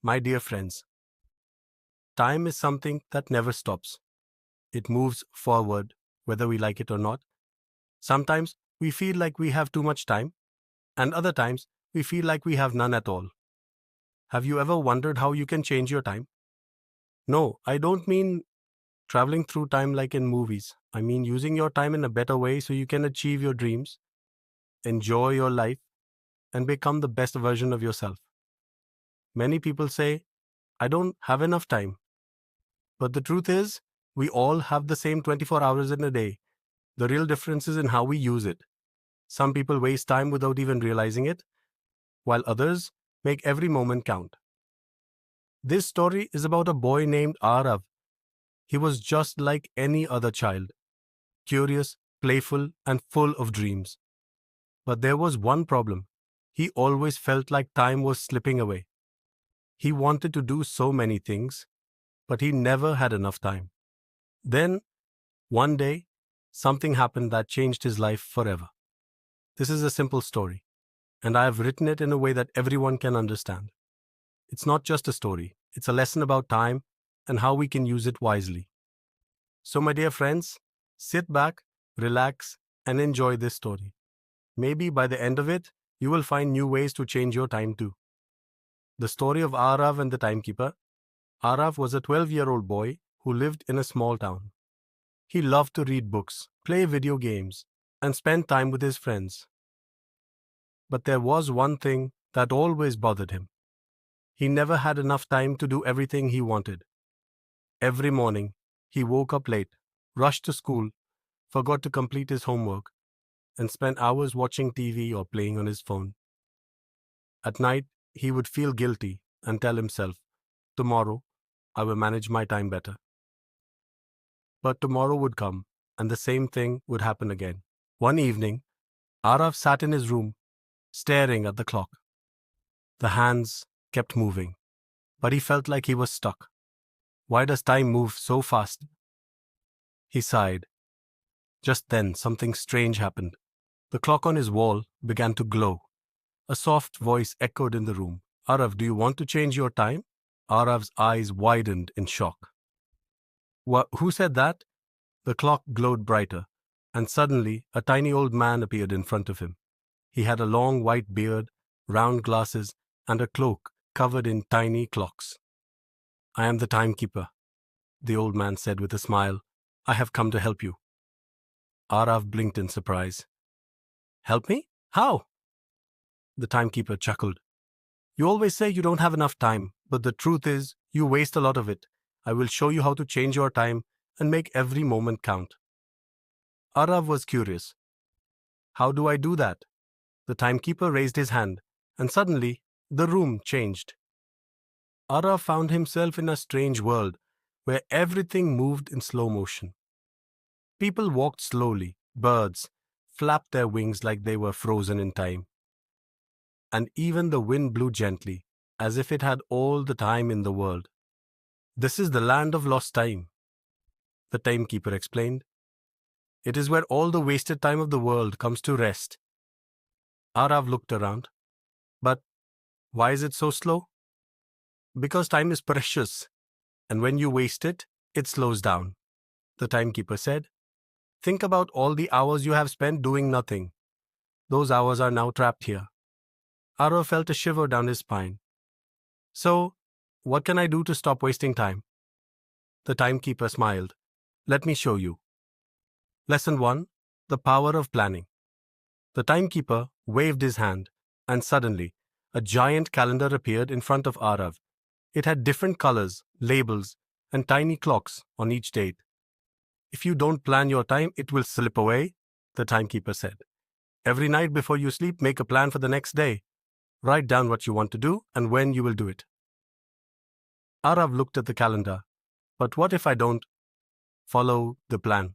My dear friends, time is something that never stops. It moves forward, whether we like it or not. Sometimes we feel like we have too much time, and other times we feel like we have none at all. Have you ever wondered how you can change your time? No, I don't mean traveling through time like in movies. I mean using your time in a better way so you can achieve your dreams, enjoy your life, and become the best version of yourself. Many people say, I don't have enough time. But the truth is, we all have the same 24 hours in a day. The real difference is in how we use it. Some people waste time without even realizing it, while others make every moment count. This story is about a boy named Arav. He was just like any other child, curious, playful, and full of dreams. But there was one problem. He always felt like time was slipping away. He wanted to do so many things, but he never had enough time. Then, one day, something happened that changed his life forever. This is a simple story, and I have written it in a way that everyone can understand. It's not just a story, it's a lesson about time and how we can use it wisely. So, my dear friends, sit back, relax, and enjoy this story. Maybe by the end of it, you will find new ways to change your time too. The story of Arav and the timekeeper. Arav was a 12-year-old boy who lived in a small town. He loved to read books, play video games, and spend time with his friends. But there was one thing that always bothered him. He never had enough time to do everything he wanted. Every morning, he woke up late, rushed to school, forgot to complete his homework, and spent hours watching TV or playing on his phone. At night, he would feel guilty and tell himself, tomorrow, I will manage my time better. But tomorrow would come, and the same thing would happen again. One evening, Arav sat in his room, staring at the clock. The hands kept moving, but he felt like he was stuck. Why does time move so fast? He sighed. Just then, something strange happened. The clock on his wall began to glow. A soft voice echoed in the room. Arav, do you want to change your time? Arav's eyes widened in shock. Who said that? The clock glowed brighter, and suddenly a tiny old man appeared in front of him. He had a long white beard, round glasses, and a cloak covered in tiny clocks. I am the timekeeper, the old man said with a smile. I have come to help you. Arav blinked in surprise. Help me? How? The timekeeper chuckled. You always say you don't have enough time, but the truth is, you waste a lot of it. I will show you how to change your time and make every moment count. Arav was curious. How do I do that? The timekeeper raised his hand, and suddenly, the room changed. Arav found himself in a strange world where everything moved in slow motion. People walked slowly, birds flapped their wings like they were frozen in time. And even the wind blew gently, as if it had all the time in the world. This is the land of lost time, the timekeeper explained. It is where all the wasted time of the world comes to rest. Arav looked around. But why is it so slow? Because time is precious, and when you waste it, it slows down, the timekeeper said. Think about all the hours you have spent doing nothing. Those hours are now trapped here. Arav felt a shiver down his spine. So, what can I do to stop wasting time? The timekeeper smiled. Let me show you. Lesson 1. The power of planning. The timekeeper waved his hand, and suddenly, a giant calendar appeared in front of Arav. It had different colors, labels, and tiny clocks on each date. If you don't plan your time, it will slip away, the timekeeper said. Every night before you sleep, make a plan for the next day. Write down what you want to do and when you will do it. Arav looked at the calendar. But what if I don't follow the plan?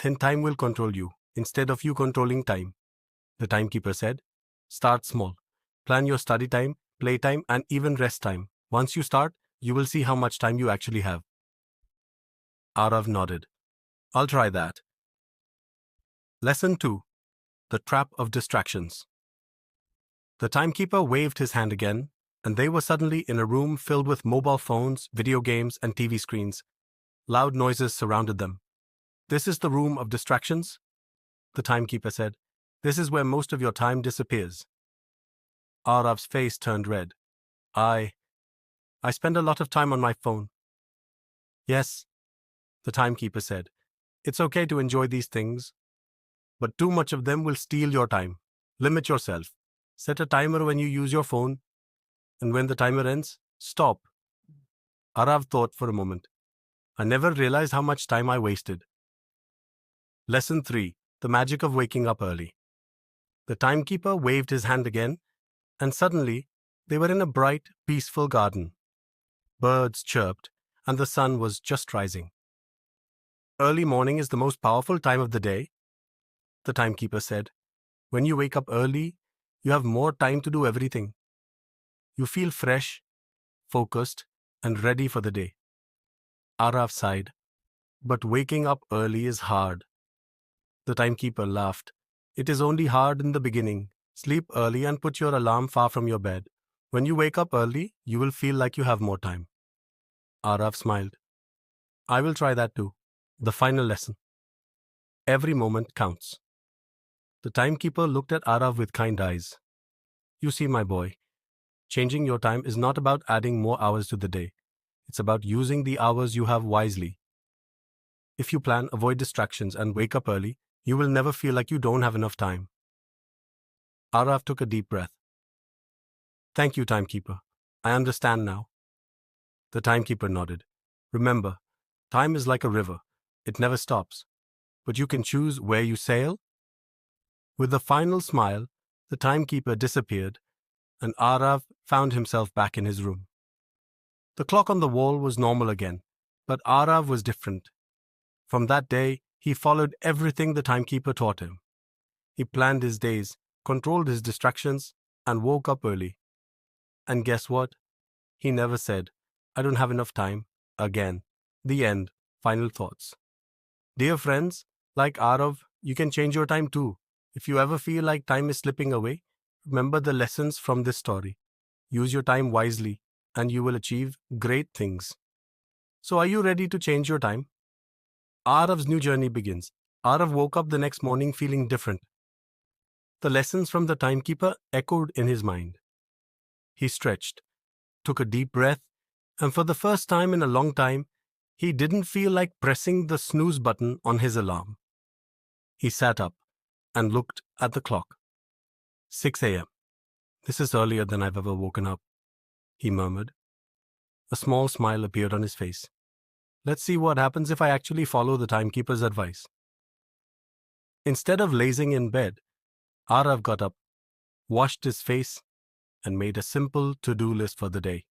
Then time will control you, instead of you controlling time, the timekeeper said. Start small. Plan your study time, playtime, and even rest time. Once you start, you will see how much time you actually have. Arav nodded. I'll try that. Lesson 2. The Trap of Distractions. The timekeeper waved his hand again, and they were suddenly in a room filled with mobile phones, video games, and TV screens. Loud noises surrounded them. "This is the room of distractions," the timekeeper said. "This is where most of your time disappears." Arav's face turned red. I spend a lot of time on my phone." "Yes," the timekeeper said. "It's okay to enjoy these things, but too much of them will steal your time. Limit yourself. Set a timer when you use your phone, and when the timer ends, stop." Arav thought for a moment. "I never realized how much time I wasted." Lesson 3. The magic of waking up early. The timekeeper waved his hand again, and suddenly they were in a bright, peaceful garden. Birds chirped, and the sun was just rising. "Early morning is the most powerful time of the day," the timekeeper said. "When you wake up early, you have more time to do everything. You feel fresh, focused, and ready for the day." Arav sighed. "But waking up early is hard." The timekeeper laughed. "It is only hard in the beginning. Sleep early and put your alarm far from your bed. When you wake up early, you will feel like you have more time." Arav smiled. "I will try that too." The final lesson. Every moment counts. The timekeeper looked at Arav with kind eyes. "You see, my boy, changing your time is not about adding more hours to the day. It's about using the hours you have wisely. If you plan, avoid distractions, and wake up early, you will never feel like you don't have enough time." Arav took a deep breath. "Thank you, timekeeper. I understand now." The timekeeper nodded. "Remember, time is like a river. It never stops. But you can choose where you sail." With a final smile, the timekeeper disappeared, and Arav found himself back in his room. The clock on the wall was normal again, but Arav was different. From that day, he followed everything the timekeeper taught him. He planned his days, controlled his distractions, and woke up early. And guess what? He never said, "I don't have enough time," again. The end. Final thoughts. Dear friends, like Arav, you can change your time too. If you ever feel like time is slipping away, remember the lessons from this story. Use your time wisely, and you will achieve great things. So, are you ready to change your time? Arav's new journey begins. Arav woke up the next morning feeling different. The lessons from the timekeeper echoed in his mind. He stretched, took a deep breath, and for the first time in a long time, he didn't feel like pressing the snooze button on his alarm. He sat up and looked at the clock. 6 a.m. "This is earlier than I've ever woken up," he murmured. A small smile appeared on his face. "Let's see what happens if I actually follow the timekeeper's advice." Instead of lazing in bed, Arav got up, washed his face, and made a simple to-do list for the day.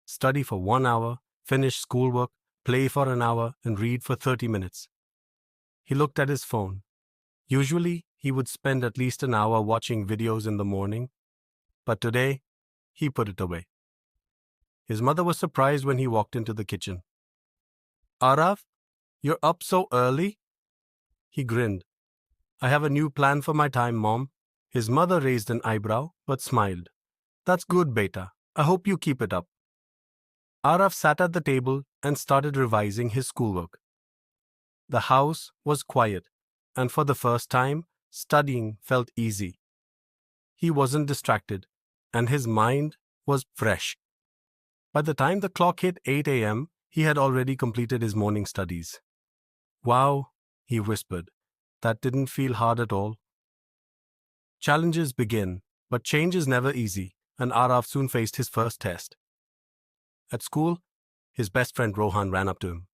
Study for 1 hour, finish schoolwork, play for an hour, and read for 30 minutes. He looked at his phone. Usually, he would spend at least an hour watching videos in the morning, but today, he put it away. His mother was surprised when he walked into the kitchen. "Arav, you're up so early?" He grinned. "I have a new plan for my time, Mom." His mother raised an eyebrow, but smiled. "That's good, beta. I hope you keep it up." Arav sat at the table and started revising his schoolwork. The house was quiet, and for the first time, studying felt easy. He wasn't distracted, and his mind was fresh. By the time the clock hit 8 a.m., he had already completed his morning studies. "Wow," he whispered. "That didn't feel hard at all." Challenges begin, but change is never easy, and Arav soon faced his first test. At school, his best friend Rohan ran up to him.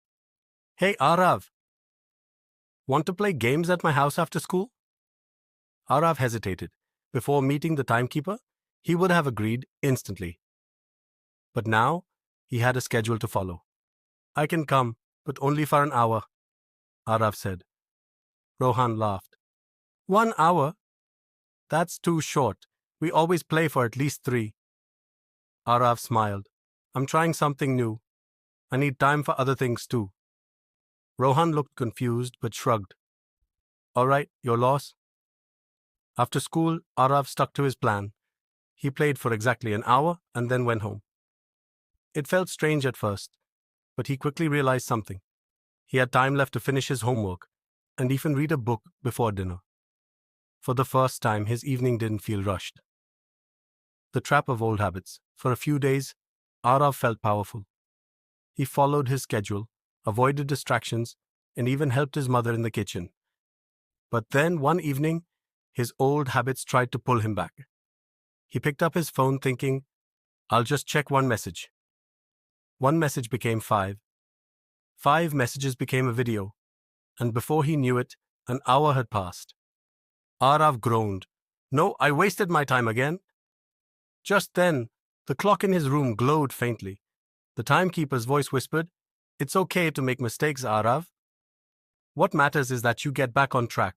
"Hey, Arav, want to play games at my house after school?" Arav hesitated. Before meeting the timekeeper, he would have agreed instantly. But now, he had a schedule to follow. "I can come, but only for an hour," Arav said. Rohan laughed. "1 hour? That's too short. We always play for at least 3. Arav smiled. "I'm trying something new. I need time for other things too." Rohan looked confused but shrugged. "All right, your loss." After school, Arav stuck to his plan. He played for exactly an hour and then went home. It felt strange at first, but he quickly realized something. He had time left to finish his homework and even read a book before dinner. For the first time, his evening didn't feel rushed. The trap of old habits. For a few days, Arav felt powerful. He followed his schedule, avoided distractions, and even helped his mother in the kitchen. But then, one evening, his old habits tried to pull him back. He picked up his phone thinking, I'll just check one message. One message became 5. 5 messages became a video, and before he knew it, an hour had passed. Arav groaned. No, I wasted my time again. Just then, the clock in his room glowed faintly. The timekeeper's voice whispered, It's okay to make mistakes, Arav. What matters is that you get back on track.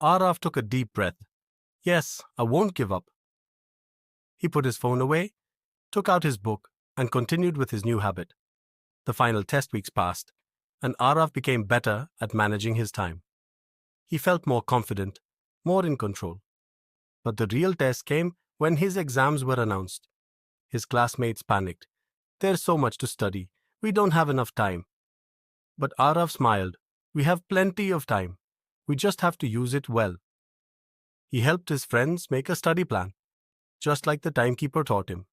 Arav took a deep breath. Yes, I won't give up. He put his phone away, took out his book, and continued with his new habit. The final test weeks passed, and Arav became better at managing his time. He felt more confident, more in control. But the real test came when his exams were announced. His classmates panicked. There's so much to study. We don't have enough time. But Arav smiled. We have plenty of time. We just have to use it well. He helped his friends make a study plan, just like the timekeeper taught him.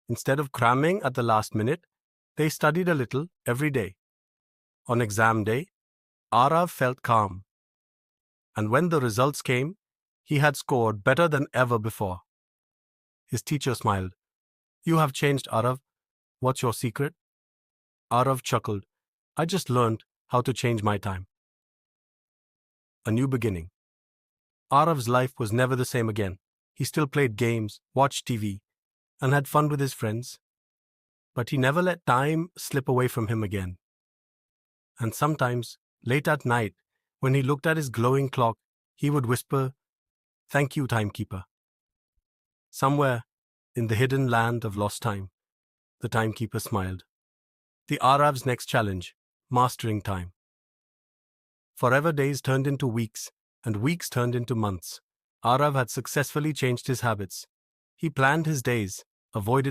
Instead of cramming at the last minute, they studied a little every day. On exam day, Arav felt calm. And when the results came, he had scored better than ever before. His teacher smiled. You have changed, Arav. What's your secret? Arav chuckled. I just learned how to change my time. A new beginning. Arav's life was never the same again. He still played games, watched TV, and had fun with his friends. But he never let time slip away from him again. And sometimes, late at night, when he looked at his glowing clock, he would whisper, Thank you, timekeeper. Somewhere, in the hidden land of lost time, the timekeeper smiled. The Arav's next challenge, mastering time. Forever days turned into weeks, and weeks turned into months. Arav had successfully changed his habits. He planned his days, avoided